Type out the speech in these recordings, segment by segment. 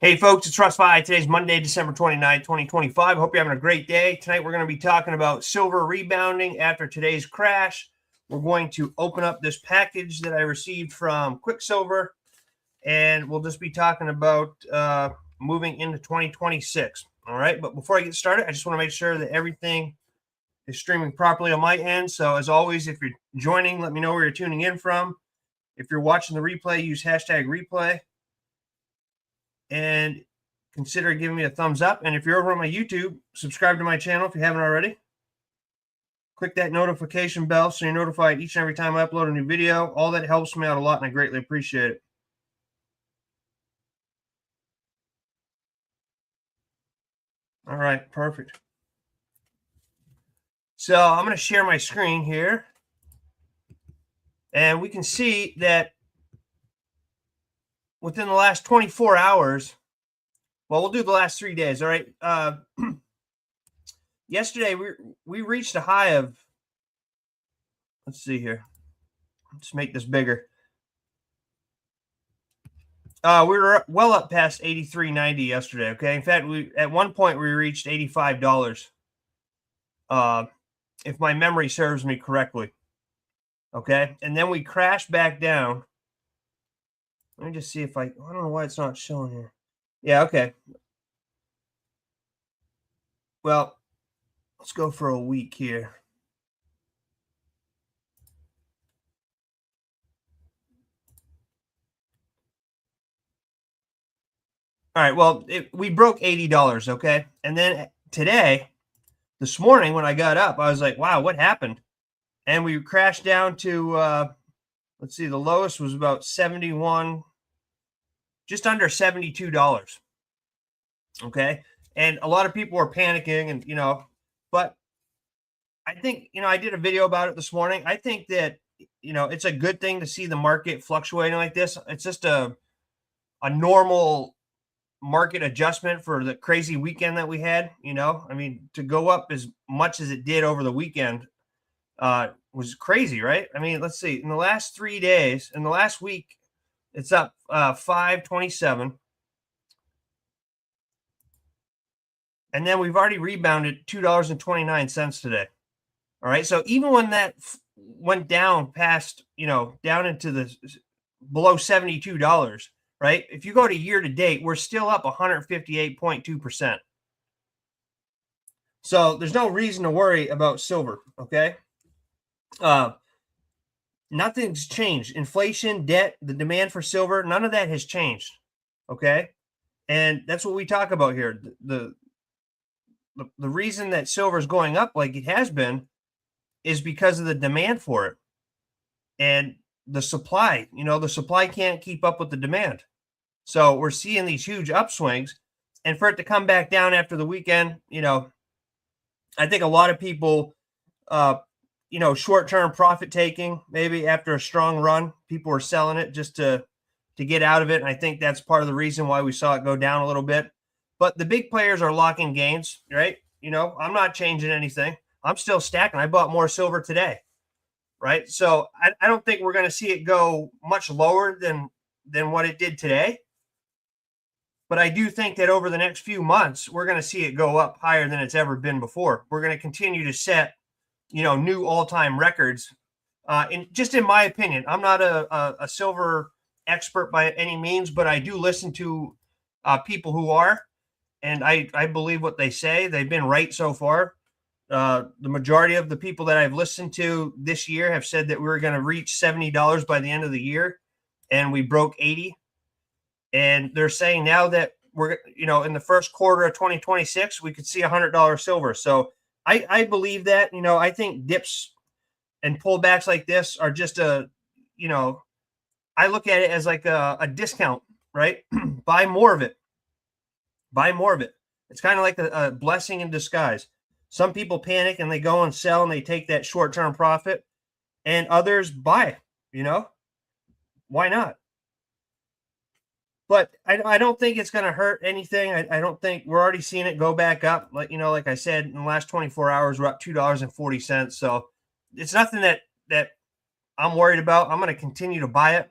Hey folks, it's Russ. Today's Monday, December 29, 2025. Hope you're having a great day. Tonight we're going to be talking about silver rebounding after today's crash. We're going to open up this package that I received from QuickSilver, and we'll just be talking about moving into 2026. All right, but before I get started, I just want to make sure that everything is streaming properly on my end. So as always, if you're joining, let me know where you're tuning in from. If you're watching the replay, use hashtag replay. And consider giving me a thumbs up. And if you're over on my YouTube, subscribe to my channel if you haven't already. Click that notification bell so you're notified each and every time I upload a new video. All that helps me out a lot, and I greatly appreciate it. All right, perfect. So I'm going to share my screen here. And we can see that within the last 24 hours, well, we'll do the last 3 days, all right? Yesterday, we reached a high of, let's see here. Let's make this bigger. We were well up past 83.90 yesterday, okay? In fact, at one point, we reached $85, if my memory serves me correctly, okay? And then we crashed back down. Let me just see if I don't know why it's not showing here. Yeah, okay. Well, let's go for a week here. All right, well, we broke $80, okay? And then today, this morning when I got up, I was like, wow, what happened? And we crashed down to, let's see, the lowest was about 71, just under $72, okay? And a lot of people were panicking and, but I think, I did a video about it this morning. I think that, it's a good thing to see the market fluctuating like this. It's just a normal market adjustment for the crazy weekend that we had, I mean, to go up as much as it did over the weekend was crazy, right? I mean, let's see, in the last 3 days, in the last week, it's up 527. And then we've already rebounded $2.29 today. All right. So even when that went down past, down into the below $72, right? If you go to year to date, we're still up 158.2%. So there's no reason to worry about silver. Okay. Nothing's changed. Inflation, debt, the demand for silver, none of that has changed. Okay. And that's what we talk about here. The reason that silver is going up like it has been is because of the demand for it and the supply. The supply can't keep up with the demand. So we're seeing these huge upswings, and for it to come back down after the weekend, I think a lot of people, short-term profit taking, maybe after a strong run, people were selling it just to get out of it. And I think that's part of the reason why we saw it go down a little bit. But the big players are locking gains, right? I'm not changing anything. I'm still stacking. I bought more silver today, right? So I don't think we're going to see it go much lower than what it did today. But I do think that over the next few months, we're going to see it go up higher than it's ever been before. We're going to continue to set, new all-time records. In my opinion, I'm not a silver expert by any means, but I do listen to people who are. And I believe what they say. They've been right so far. The majority of the people that I've listened to this year have said that we're going to reach $70 by the end of the year, and we broke 80. And they're saying now that we're, in the first quarter of 2026, we could see $100 silver. So I believe that. I think dips and pullbacks like this are just I look at it as like a discount, right? Buy more of it. Buy more of it. It's kind of like a blessing in disguise. Some people panic and they go and sell and they take that short-term profit, and others buy, why not? But I don't think it's going to hurt anything. I don't think we're already seeing it go back up. Like I said, in the last 24 hours, we're up $2.40. So it's nothing that I'm worried about. I'm going to continue to buy it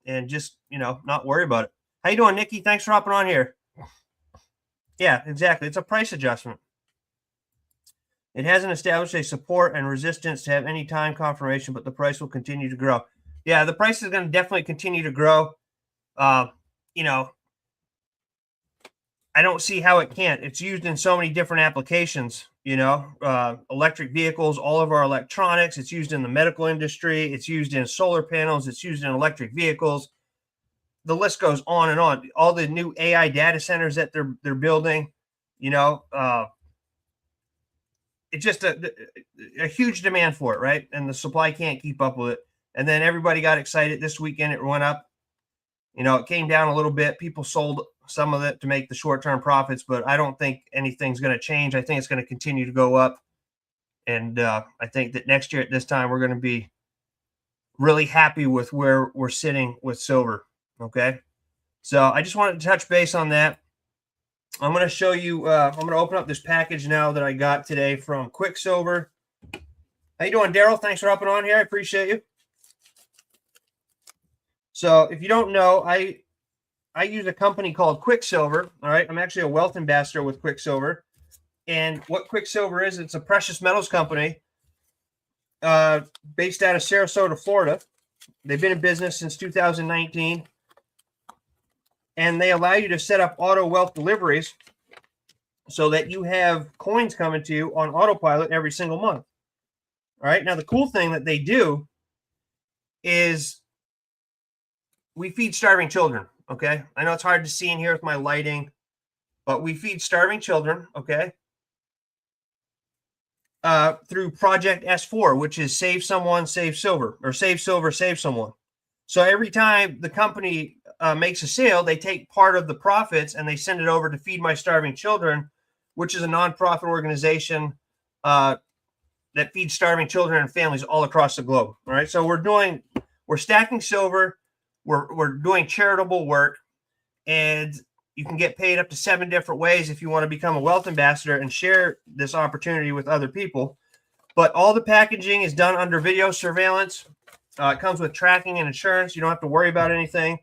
and just, not worry about it. How you doing, Nikki? Thanks for hopping on here. Yeah, exactly. It's a price adjustment. It hasn't established a support and resistance to have any time confirmation, but the price will continue to grow. Yeah, the price is going to definitely continue to grow. Uh, you know, I don't see how it can't. It's used in so many different applications, electric vehicles, all of our electronics. It's used in the medical industry. It's used in solar panels. It's used in electric vehicles. The list goes on and on. All the new AI data centers that they're building, it's just a huge demand for it, right? And the supply can't keep up with it. And then everybody got excited this weekend. It went up. It came down a little bit. People sold some of it to make the short-term profits, but I don't think anything's going to change. I think it's going to continue to go up. And I think that next year at this time, we're going to be really happy with where we're sitting with silver. Okay. So I just wanted to touch base on that. I'm going to show you, I'm going to open up this package now that I got today from QuickSilver. How you doing, Daryl? Thanks for hopping on here. I appreciate you. So if you don't know, I use a company called QuickSilver. All right. I'm actually a wealth ambassador with QuickSilver. And what QuickSilver is, it's a precious metals company based out of Sarasota, Florida. They've been in business since 2019. And they allow you to set up auto wealth deliveries so that you have coins coming to you on autopilot every single month. All right. Now, the cool thing that they do is we feed starving children. Okay. I know it's hard to see in here with my lighting, but we feed starving children. Okay. Through Project S4, which is Save Someone, Save Silver, or Save Silver, Save Someone. So every time the company makes a sale, they take part of the profits and they send it over to Feed My Starving Children, which is a nonprofit organization that feeds starving children and families all across the globe. All right. So we're stacking silver. We're doing charitable work, and you can get paid up to 7 different ways if you want to become a wealth ambassador and share this opportunity with other people. But all the packaging is done under video surveillance. It comes with tracking and insurance. You don't have to worry about anything.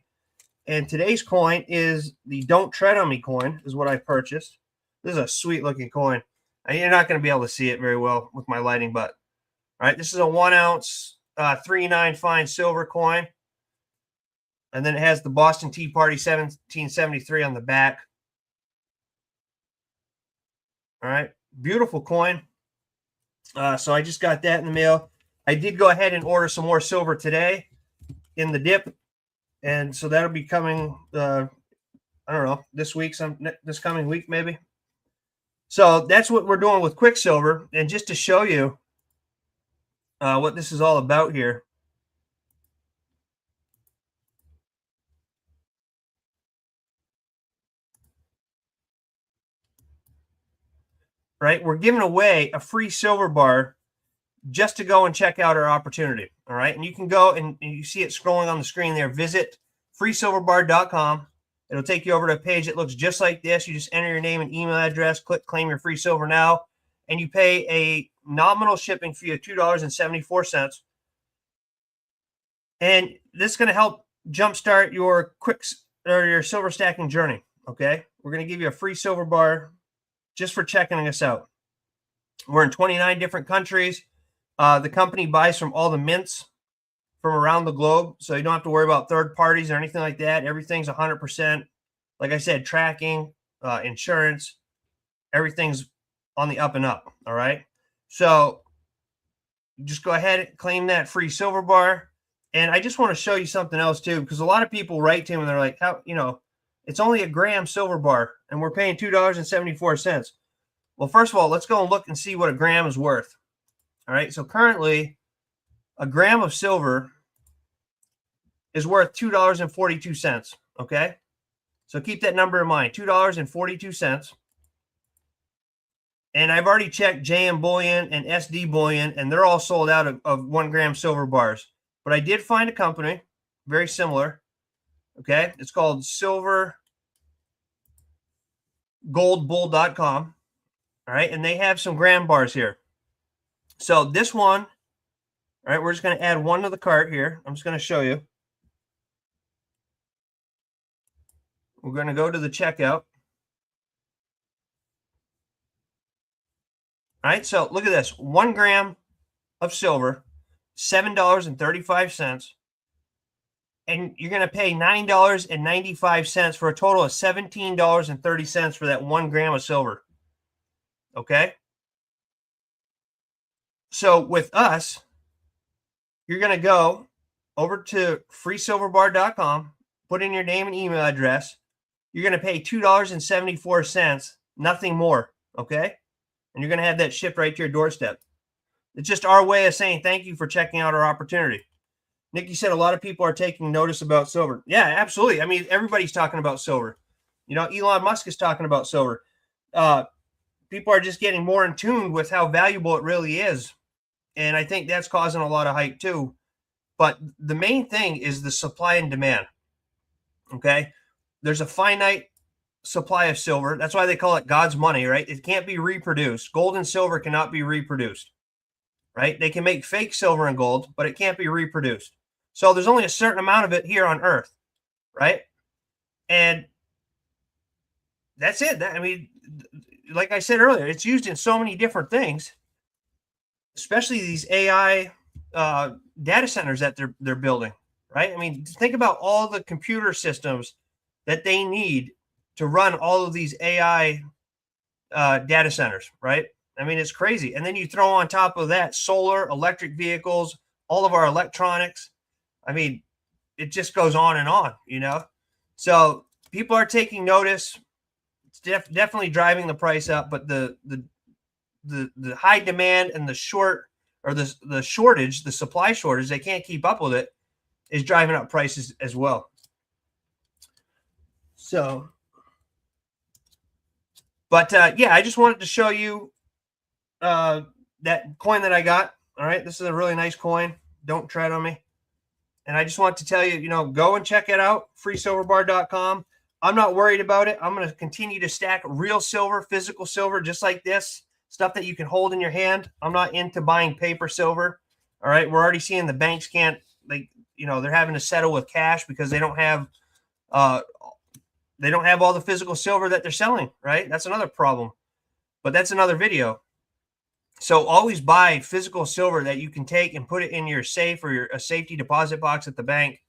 And today's coin is the Don't Tread on Me coin, is what I purchased. This is a sweet looking coin. And you're not going to be able to see it very well with my lighting, but all right, this is a 1 ounce 3.9 fine silver coin. And then it has the Boston Tea Party 1773 on the back. All right, beautiful coin. So I just got that in the mail. I did go ahead and order some more silver today in the dip. And so that'll be coming, I don't know, this coming week maybe. So that's what we're doing with QuickSilver. And just to show you what this is all about here. Right, we're giving away a free silver bar just to go and check out our opportunity. All right, and you can go and you see it scrolling on the screen there. Visit freesilverbar.com. It'll take you over to a page that looks just like this. You just enter your name and email address, click claim your free silver now, and you pay a nominal shipping fee of $2.74. And this is going to help jumpstart your your silver stacking journey. Okay, we're going to give you a free silver bar just for checking us out. We're in 29 different countries. The company buys from all the mints from around the globe, so you don't have to worry about third parties or anything like that. Everything's 100%. Like I said, tracking, insurance, everything's on the up and up. All right. So just go ahead and claim that free silver bar. And I just want to show you something else too, because a lot of people write to me and they're like, how, it's only a gram silver bar and we're paying $2.74. Well, first of all, let's go and look and see what a gram is worth. All right. So currently a gram of silver is worth $2.42. Okay. So keep that number in mind, $2.42. And I've already checked JM Bullion and SD Bullion, and they're all sold out of 1 gram silver bars. But I did find a company very similar. Okay. It's called silvergoldbull.com. All right. And they have some gram bars here. So this one, all right, we're just going to add one to the cart here. I'm just going to show you. We're going to go to the checkout. All right. So look at this. 1 gram of silver, $7.35. And you're going to pay $9.95 for a total of $17.30 for that 1 gram of silver. Okay. So with us, you're going to go over to freesilverbar.com, put in your name and email address. You're going to pay $2.74, nothing more. Okay. And you're going to have that shipped right to your doorstep. It's just our way of saying thank you for checking out our opportunity. Nikki said a lot of people are taking notice about silver. Yeah, absolutely. I mean, everybody's talking about silver. You know, Elon Musk is talking about silver. People are just getting more in tune with how valuable it really is. And I think that's causing a lot of hype too. But the main thing is the supply and demand. Okay. There's a finite supply of silver. That's why they call it God's money, right? It can't be reproduced. Gold and silver cannot be reproduced, right? They can make fake silver and gold, but it can't be reproduced. So there's only a certain amount of it here on Earth, right? And that's it. I mean, like I said earlier, it's used in so many different things, especially these AI data centers that they're building, right? I mean, think about all the computer systems that they need to run all of these AI data centers, right? I mean, it's crazy. And then you throw on top of that solar, electric vehicles, all of our electronics. I mean, it just goes on and on, you know? So people are taking notice. It's definitely driving the price up, but the high demand and the shortage, the supply shortage, they can't keep up with it, is driving up prices as well. So, but yeah, I just wanted to show you that coin that I got. All right, this is a really nice coin. Don't tread on me. And I just want to tell you, you know, go and check it out, freesilverbar.com. I'm not worried about it. I'm going to continue to stack real silver, physical silver, just like this, stuff that you can hold in your hand. I'm not into buying paper silver. All right, we're already seeing the banks can't, like, you know, they're having to settle with cash because they don't have all the physical silver that they're selling, right? That's another problem. But that's another video. So always buy physical silver that you can take and put it in your safe or a safety deposit box at the bank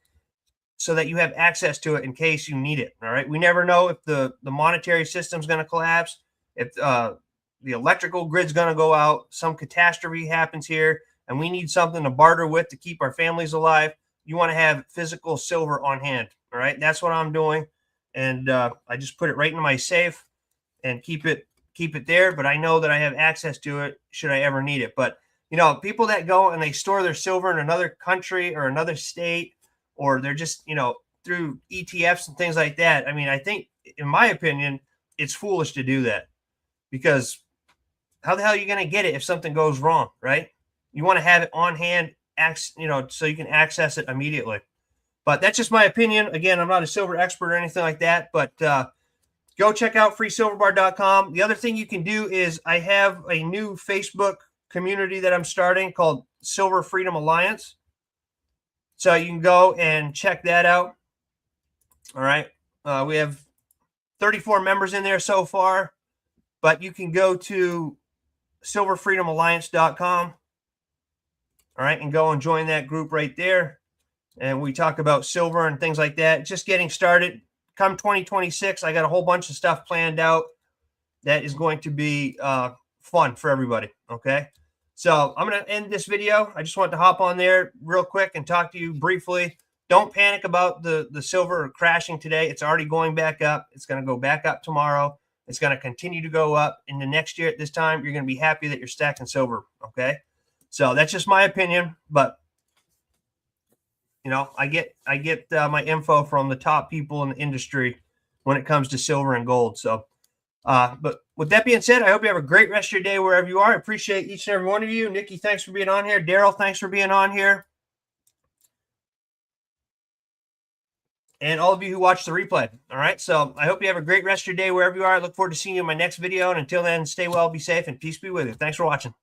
so that you have access to it in case you need it. All right. We never know if the monetary system is going to collapse, if the electrical grid's going to go out, some catastrophe happens here, and we need something to barter with to keep our families alive. You want to have physical silver on hand. All right. That's what I'm doing. And I just put it right in my safe and keep it there, but I know that I have access to it should I ever need it. But, you know, people that go and they store their silver in another country or another state, or they're just, you know, through ETFs and things like that. I mean, I think, in my opinion, it's foolish to do that, because how the hell are you going to get it if something goes wrong, right? You want to have it on hand, you know, so you can access it immediately. But that's just my opinion. Again, I'm not a silver expert or anything like that, but go check out freesilverbar.com. The other thing you can do is I have a new Facebook community that I'm starting called Silver Freedom Alliance. So you can go and check that out. All right. We have 34 members in there so far, but you can go to silverfreedomalliance.com. All right. And go and join that group right there. And we talk about silver and things like that. Just getting started. Come 2026, I got a whole bunch of stuff planned out that is going to be fun for everybody. Okay. So I'm going to end this video. I just want to hop on there real quick and talk to you briefly. Don't panic about the silver crashing today. It's already going back up. It's going to go back up tomorrow. It's going to continue to go up in the next year. At this time, you're going to be happy that you're stacking silver. Okay. So that's just my opinion, but you know, I get my info from the top people in the industry when it comes to silver and gold. So, but with that being said, I hope you have a great rest of your day wherever you are. I appreciate each and every one of you. Nikki, thanks for being on here. Daryl, thanks for being on here. And all of you who watch the replay. All right. So I hope you have a great rest of your day wherever you are. I look forward to seeing you in my next video. And until then, stay well, be safe, and peace be with you. Thanks for watching.